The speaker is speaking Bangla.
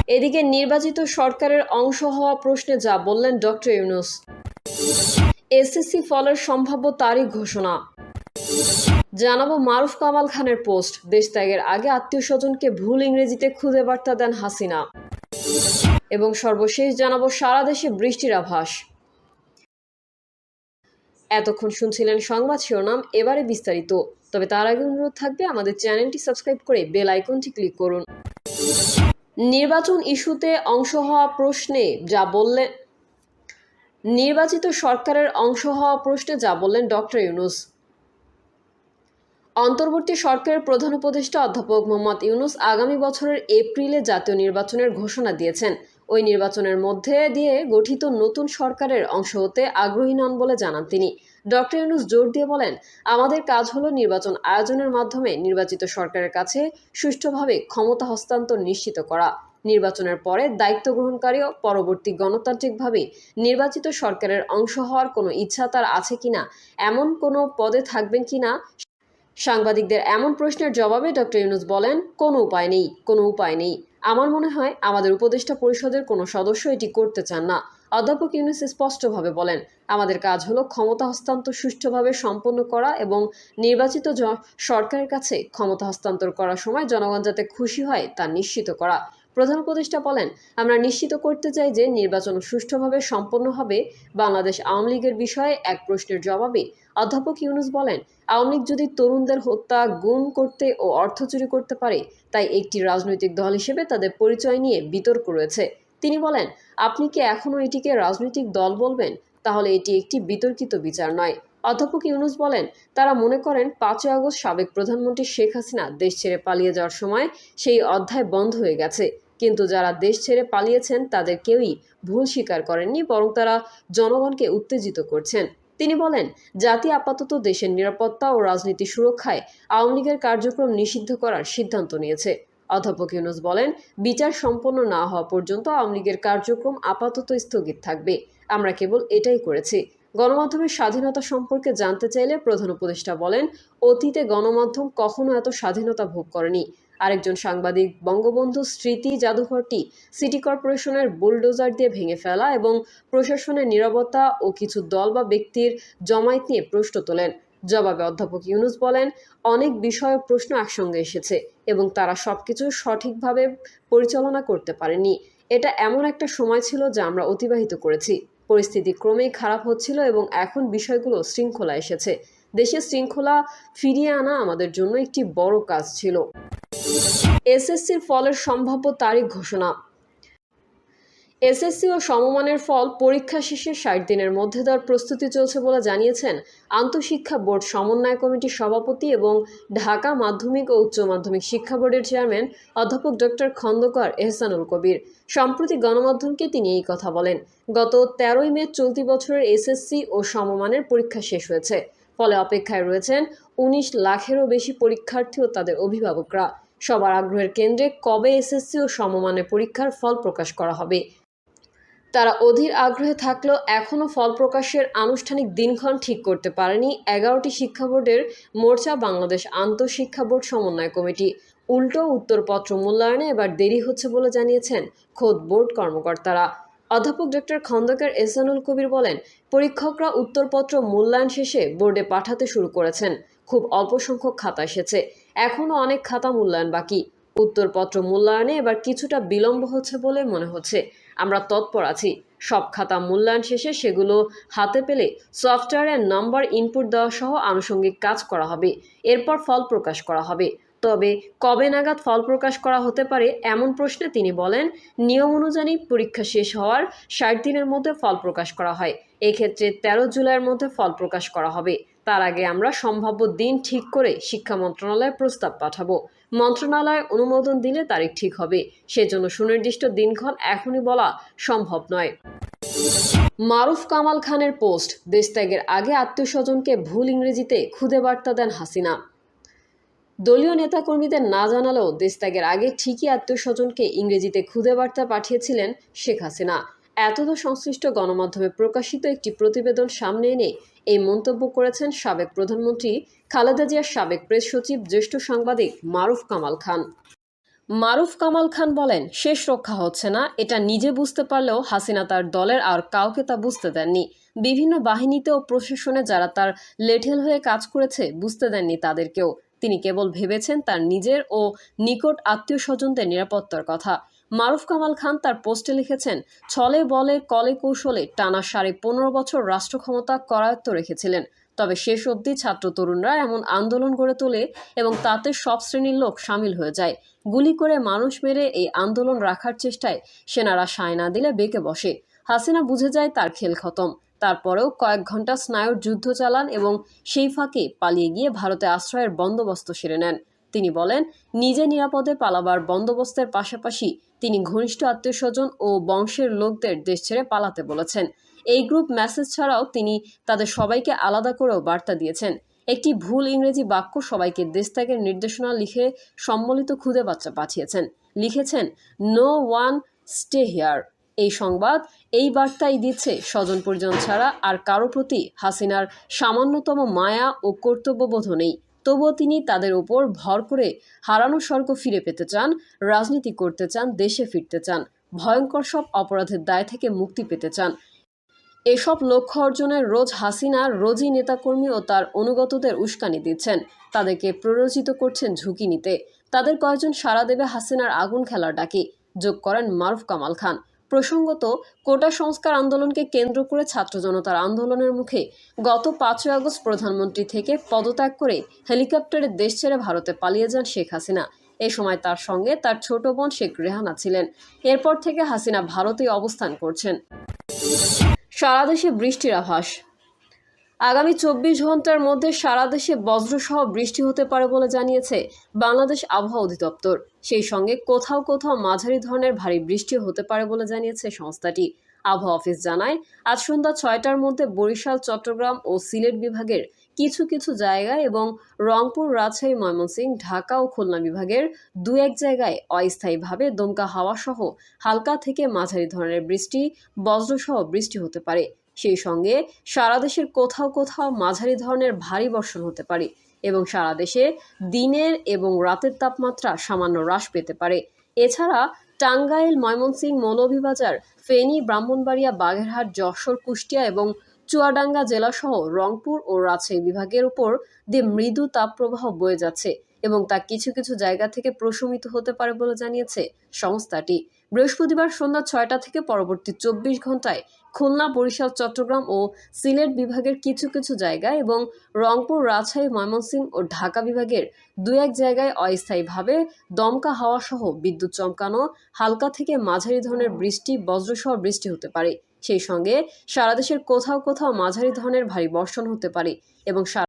এদিকে নির্বাচিত সরকারের অংশ হওয়া প্রশ্নে যা বললেন ডক্টর ইউনূস। এসএসসি ফলের সম্ভাব্য তারিখ ঘোষণা। জানাবো মারুফ কামাল খানের পোস্ট, দেশ ত্যাগের আগে আত্মীয় স্বজনকে ভুল ইংরেজিতে খুদে বার্তা দেন হাসিনা। এবং সর্বশেষ জানাবো সারা দেশে বৃষ্টির আভাস। এতক্ষণ শুনছিলেন সংবাদ শিরোনাম, এবারে বিস্তারিত। তবে তার আগে অনুরোধ থাকবে আমাদের চ্যানেলটি সাবস্ক্রাইব করে বেল আইকনটি ক্লিক করুন। নির্বাচন ইস্যুতে অংশ হওয়া প্রশ্নে যা বললেন নির্বাচিত সরকারের অংশ হওয়া প্রশ্নে যা বললেন ডক্টর ইউনূস। অন্তর্বর্তী সরকারের প্রধান উপদেষ্টা অধ্যাপক মোহাম্মদ ইউনূস আগামী বছরের এপ্রিলে জাতীয় নির্বাচনের ঘোষণা দিয়েছেন। ওই নির্বাচনের মধ্যে দিয়ে গঠিত নতুন সরকারের অংশ হতে আগ্রহী নন বলে জানান তিনি। ডক্টর ইউনূস জোর দিয়ে বলেন, আমাদের কাজ হলো নির্বাচন আয়োজনের মাধ্যমে নির্বাচিত সরকারের কাছে সুষ্ঠুভাবে ক্ষমতা হস্তান্তর নিশ্চিত করা। নির্বাচনের পরে দায়িত্ব গ্রহণকারী ও পরবর্তী গণতান্ত্রিকভাবে নির্বাচিত সরকারের অংশ হওয়ার কোনো ইচ্ছা তার আছে কিনা, এমন কোনো পদে থাকবেন কিনা। সাংবাদিকদের এমন প্রশ্নের জবাবে ডক্টর ইউনূস বলেন, কোনো উপায় নেই। আমার মনে হয় আমাদের উপদেষ্টা পরিষদের কোনো সদস্য এটি করতে চান না। অধ্যাপক ইউনূস স্পষ্টভাবে বলেন, আমাদের কাজ হলো ক্ষমতা হস্তান্তর সুষ্ঠুভাবে সম্পন্ন করা এবং নির্বাচিত সরকারের কাছে ক্ষমতা হস্তান্তর করার সময় জনগণ যাতে খুশি হয় তা নিশ্চিত করা। প্রধান উপদেষ্টা বলেন, আমরা নিশ্চিত করতে চাই যে নির্বাচন সুষ্ঠুভাবে সম্পন্ন হবে। বাংলাদেশ আওয়ামী লীগের বিষয়ে এক প্রশ্নের জবাবে অধ্যাপক ইউনূস বলেন, আওয়ামী লীগ যদি তরুণদের হত্যা, গুম করতে ও অর্থ চুরি করতে পারে, তাই একটি রাজনৈতিক দল হিসেবে তাদের পরিচয় নিয়ে বিতর্ক রয়েছে। তিনি বলেন, আপনি কি এখনও এটিকে রাজনৈতিক দল বলবেন? তাহলে এটি একটি বিতর্কিত বিচার নয়। অধ্যাপক ইউনূস বলেন, তারা মনে করেন 5ই আগস্ট সাবেক প্রধানমন্ত্রী শেখ হাসিনা দেশ ছেড়ে পালিয়ে যাওয়ার সময় সেই অধ্যায় বন্ধ হয়ে গেছে। কিন্তু যারা দেশ ছেড়ে পালিয়েছেন তাদের কেউই ভুল স্বীকার করেননি, বরং তারা জনগণকে উত্তেজিত করছেন। তিনি বলেন, জাতি আপাতত দেশের নিরাপত্তা ও রাজনীতি সুরক্ষায় আওয়ামী লীগের কার্যক্রম নিষিদ্ধ করার সিদ্ধান্ত নিয়েছে। অধ্যাপক ইউনূস বলেন, বিচার সম্পন্ন না হওয়া পর্যন্ত আওয়ামী লীগের কার্যক্রম আপাতত স্থগিত থাকবে। আমরা কেবল এটাই করেছি। গণমাধ্যমের স্বাধীনতা সম্পর্কে জানতে চাইলে প্রধান উপদেষ্টা বলেন, অতীতে গণমাধ্যম কখনো এত স্বাধীনতা ভোগ করেনি। আরেকজন সাংবাদিক বঙ্গবন্ধু স্মৃতি জাদুঘরটি সিটি কর্পোরেশনের বুলডোজার দিয়ে ভেঙে ফেলা এবং প্রশাসনের নীরবতা ও কিছু দল বা ব্যক্তির জমায়েত নিয়ে প্রশ্ন তোলেন। জবাবে অধ্যাপক ইউনূস বলেন, অনেক বিষয় প্রশ্ন একসঙ্গে এসেছে এবং তারা সবকিছু সঠিকভাবে পরিচালনা করতে পারেনি। এটা এমন একটা সময় ছিল যা আমরা অতিবাহিত করেছি। পরিস্থিতি ক্রমেই খারাপ হচ্ছিল এবং এখন বিষয়গুলো শৃঙ্খলা এসেছে। দেশে শৃঙ্খলা ফিরিয়ে আনা আমাদের জন্য একটি বড় কাজ ছিল। এসএসসির ফলের সম্ভাব্য তারিখ ঘোষণা। এসএসসি ও সমমানের ফল পরীক্ষা শেষে 60 দিনের মধ্যে দেওয়ার প্রস্তুতি চলছে বলে জানিয়েছেন আন্তঃশিক্ষা বোর্ড সমন্বয় কমিটির সভাপতি এবং ঢাকা মাধ্যমিক ও উচ্চ মাধ্যমিক শিক্ষা বোর্ডের চেয়ারম্যান অধ্যাপক ডক্টর খন্দকার এহসানুল কবির। সম্প্রতি গণমাধ্যমকে তিনি এই কথা বলেন। গত 13ই মে চলতি বছরের এসএসসি ও সমমানের পরীক্ষা শেষ হয়েছে। ফলে অপেক্ষায় রয়েছেন 19 লাখেরও বেশি পরীক্ষার্থী ও তাদের অভিভাবকরা। সবার আগ্রহের কেন্দ্রে কবে এসএসসি ও সমমানের পরীক্ষার ফল প্রকাশ করা হবে। তারা অধীর আগ্রহে থাকলেও এখনও ফল প্রকাশের আনুষ্ঠানিক দিনক্ষণ ঠিক করতে পারেনি 11টি শিক্ষা বোর্ডের মোর্চা বাংলাদেশ আন্তঃশিক্ষা বোর্ড সমন্বয় কমিটি। উল্টো উত্তরপত্র মূল্যায়নে এবার দেরি হচ্ছে বলে জানিয়েছেন খোদ বোর্ড কর্মকর্তারা। অধ্যাপক ডক্টর খন্দকার এহসানুল কবির বলেন, পরীক্ষকরা উত্তরপত্র মূল্যায়ন শেষে বোর্ডে পাঠাতে শুরু করেছেন। খুব অল্প সংখ্যক খাতা এসেছে, এখনও অনেক খাতা মূল্যায়ন বাকি। উত্তরপত্র মূল্যায়নে এবার কিছুটা বিলম্ব হচ্ছে বলে মনে হচ্ছে। আমরা তৎপর আছি। সব খাতা মূল্যায়ন শেষে সেগুলো হাতে পেলে সফটওয়্যারের নাম্বার ইনপুট দেওয়া সহ আনুষঙ্গিক কাজ করা হবে। এরপর ফল প্রকাশ করা হবে। তবে কবে নাগাদ ফল প্রকাশ করা হতে পারে এমন প্রশ্নে তিনি বলেন, নিয়ম অনুযায়ী পরীক্ষা শেষ হওয়ার 60 দিনের মধ্যে ফল প্রকাশ করা হয়। এক্ষেত্রে 13 জুলাইয়ের মধ্যে ফল প্রকাশ করা হবে। তার আগে আমরা সম্ভাব্য দিন ঠিক করে শিক্ষা মন্ত্রণালয়ে প্রস্তাব পাঠাবো। মন্ত্রণালয় অনুমোদন দিলে তারিখ ঠিক হবে। সেজন্য সুনির্দিষ্ট দিনক্ষণ এখনই বলা সম্ভব নয়। মারুফ কামাল খানের পোস্ট, দেশ ত্যাগের আগে আত্মীয় স্বজনকে ভুল ইংরেজিতে খুদে বার্তা দেন হাসিনা। দলীয় নেতাকর্মীদের না জানালেও দেশ ত্যাগের আগে ঠিকই আত্মীয় স্বজনকে ইংরেজিতে খুদে বার্তা পাঠিয়েছিলেন শেখ হাসিনা। এতদ সংশ্লিষ্ট গণমাধ্যমে প্রকাশিত একটি প্রতিবেদন সামনে এনে এই মন্তব্য করেছেন সাবেক প্রধানমন্ত্রী খালেদা জিয়ার সাবেক প্রেস সচিব জ্যেষ্ঠ সাংবাদিক মারুফ কামাল খান। মারুফ কামাল খান বলেন, শেষ রক্ষা হচ্ছে না, এটা নিজে বুঝতে পারলেও হাসিনা তার দলের আর কাউকে তা বুঝতে দেননি। বিভিন্ন বাহিনীতে ও প্রশাসনে যারা তার লেঠেল হয়ে কাজ করেছে বুঝতে দেননি তাদেরকেও। তিনি কেবল ভেবেছেন তার নিজের ও নিকট আত্মীয় স্বজনদের নিরাপত্তার কথা। মারুফ কামাল খান তার পোস্টে লিখেছেন, ছলে বলে কলে কৌশলে টানা 15.5 বছর রাষ্ট্র ক্ষমতা করায়ত্ত রেখেছিলেন। তবে শেষ অবধি ছাত্র তরুণরা এমন আন্দোলন গড়ে তোলে এবং তাতে সব শ্রেণীর লোক সামিল হয়ে যায়। গুলি করে মানুষ মেরে এই আন্দোলন রাখার চেষ্টায় সেনারা সায় না দিলে বেঁকে বসে। হাসিনা বুঝে যায় তার খেল খতম। তারপরেও কয়েক ঘন্টা স্নায়ুর যুদ্ধ চালান এবং সেই ফাঁকে পালিয়ে গিয়ে ভারতে আশ্রয়ের বন্দোবস্ত সেরে নেন। তিনি বলেন, নিজে নিরাপদে পালাবার বন্দোবস্তের পাশাপাশি তিনি ঘনিষ্ঠ আত্মীয়স্বজন ও বংশের লোকদের দেশ ছেড়ে পালাতে বলেছেন। এই গ্রুপ মেসেজ ছাড়াও তিনি তাদের সবাইকে আলাদা করেও বার্তা দিয়েছেন। একটি ভুল ইংরেজি বাক্য সবাইকে দেশ ত্যাগের নির্দেশনা লিখে সম্বলিত খুদে বার্তা পাঠিয়েছেন। লিখেছেন, নো ওয়ান স্টে হিয়ার। এই সংবাদ, এই বার্তাই দিচ্ছে স্বজন পরিজন ছাড়া আর কারো প্রতি হাসিনার সামান্যতম মায়া ও কর্তব্যবোধ নেই। তবুও তিনি তাদের উপর ভর করে হারানো স্বর্গ ফিরে পেতে চান, রাজনীতি করতে চান, দেশে ফিরতে চান, ভয়ঙ্কর সব অপরাধের দায় থেকে মুক্তি পেতে চান। এসব লক্ষ্য অর্জনের হাসিনা রোজই নেতাকর্মী ও তার অনুগতদের উস্কানি দিচ্ছেন, তাদেরকে প্ররোচিত করছেন ঝুঁকি নিতে। তাদের কয়েকজন সাড়া দেবে হাসিনার আগুন খেলার ডাকে, যোগ করেন মারুফ কামাল খান। প্রসঙ্গত, কোটা সংস্কার আন্দোলনকে কেন্দ্র করে ছাত্র জনতার আন্দোলনের মুখে গত 5 আগস্ট প্রধানমন্ত্রী থেকে পদত্যাগ করে হেলিকপ্টারে দেশ ছেড়ে ভারতে পালিয়ে যান শেখ হাসিনা। এ সময় তার সঙ্গে তার ছোট বোন শেখ রেহানা ছিলেন। এরপর থেকে হাসিনা ভারতেই অবস্থান করছেন। সারা দেশে বৃষ্টির আভাস। আগামী 24 ঘন্টার মধ্যে সারা দেশে বজ্রসহ বৃষ্টি হতে পারে বলে জানিয়েছে বাংলাদেশ আবহাওয়া অধিদপ্তর। সেই সঙ্গে কোথাও কোথাও মাঝারি ধরনের ভারী বৃষ্টি হতে পারে বলে জানিয়েছে সংস্থাটি। আবহাওয়া অফিস জানায়, আজ সন্ধ্যা 6টার মধ্যে বরিশাল, চট্টগ্রাম ও সিলেট বিভাগের কিছু কিছু জায়গায় এবং রংপুর, রাজশাহী, ময়মনসিংহ, ঢাকা ও খুলনা বিভাগের 2-1 জায়গায় অস্থায়ীভাবে দমকা হাওয়া সহ হালকা থেকে মাঝারি ধরনের বৃষ্টি, বজ্রসহ বৃষ্টি হতে পারে। সেই সঙ্গে সারা দেশের কোথাও কোথাও মাঝারি ধরনের ভারী বর্ষণ হতে পারে এবং সারা দেশে দিনের এবং রাতের তাপমাত্রা সামান্য হ্রাস পেতে পারে। এছাড়া টাঙ্গাইল, ময়মনসিংহ, মৌলভীবাজার, ফেনী, ব্রাহ্মণবাড়িয়া, বাগেরহাট, যশোর, কুষ্টিয়া এবং চুয়াডাঙ্গা জেলাসহ রংপুর ও রাজশাহী বিভাগের উপর দিয়ে মৃদু তাপপ্রবাহ বয়ে যাচ্ছে এবং তা কিছু কিছু জায়গা থেকে প্রশমিত হতে পারে বলে জানিয়েছে সংস্থাটি। বৃহস্পতিবার সন্ধ্যা 6টা থেকে পরবর্তী 24 ঘন্টায় খুলনা, বরিশাল, চট্টগ্রাম ও সিলেট বিভাগের কিছু কিছু জায়গায় এবং রংপুর, রাজশাহী, ময়মনসিংহ ও ঢাকা বিভাগের 2-1 জায়গায় অস্থায়ীভাবে দমকা হাওয়া সহ বিদ্যুৎ চমকানো, হালকা থেকে মাঝারি ধরনের বৃষ্টি, বজ্রসহ বৃষ্টি হতে পারে। সেই সঙ্গে সারা দেশের কোথাও কোথাও মাঝারি ধরনের ভারী বর্ষণ হতে পারে এবং